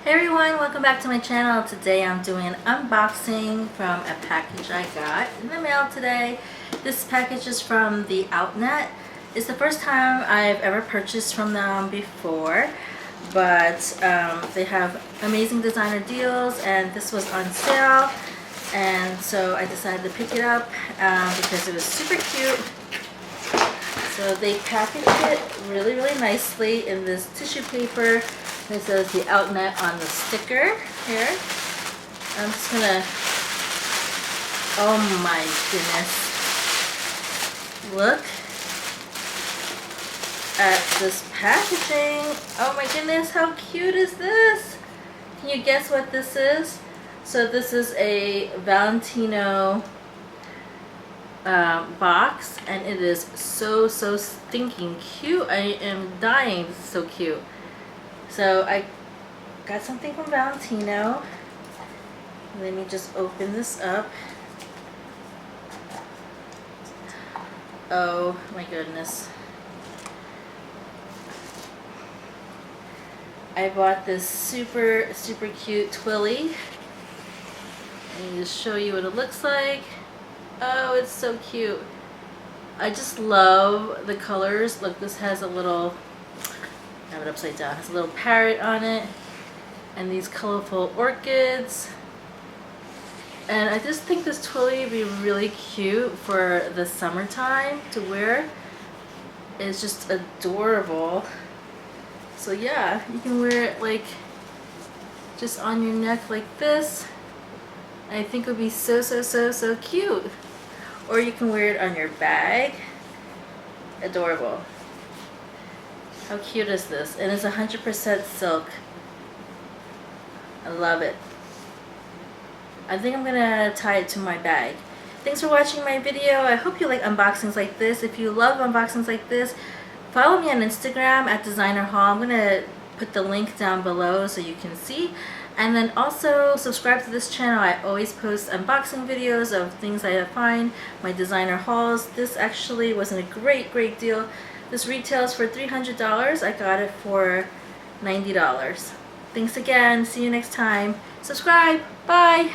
Hey everyone, welcome back to my channel. Today I'm doing an unboxing from a package I got in the mail today. This package is from the Outnet. It's the first time I've ever purchased from them before, but they have amazing designer deals and this was on sale, and so I decided to pick it up because it was super cute. So they packaged it really nicely in this tissue paper. It says the Outnet on the sticker here. I'm just gonna, oh my goodness. Look at this packaging. Oh my goodness, how cute is this? Can you guess what this is? So this is a Valentino box, and it is so stinking cute. I am dying. This is so cute. So I got something from Valentino. Let me just open this up. Oh my goodness. I bought this super cute twilly. Let me just show you what it looks like. Oh, it's so cute. I just love the colors. Look, this has a little, I have it upside down, it has a little parrot on it and these colorful orchids. And I just think this twilly would be really cute for the summertime to wear. It's just adorable. So yeah, you can wear it like just on your neck like this. I think it would be so cute. Or you can wear it on your bag. Adorable. How cute is this? And it's 100% silk. I love it. I think I'm gonna tie it to my bag. Thanks for watching my video. I hope you like unboxings like this. If you love unboxings like this, follow me on Instagram at Designer Haul. I'm gonna put the link down below so you can see. And then also subscribe to this channel. I always post unboxing videos of things I find, my designer hauls. This actually was a great deal. This retails for $300. I got it for $90. Thanks again. See you next time. Subscribe. Bye.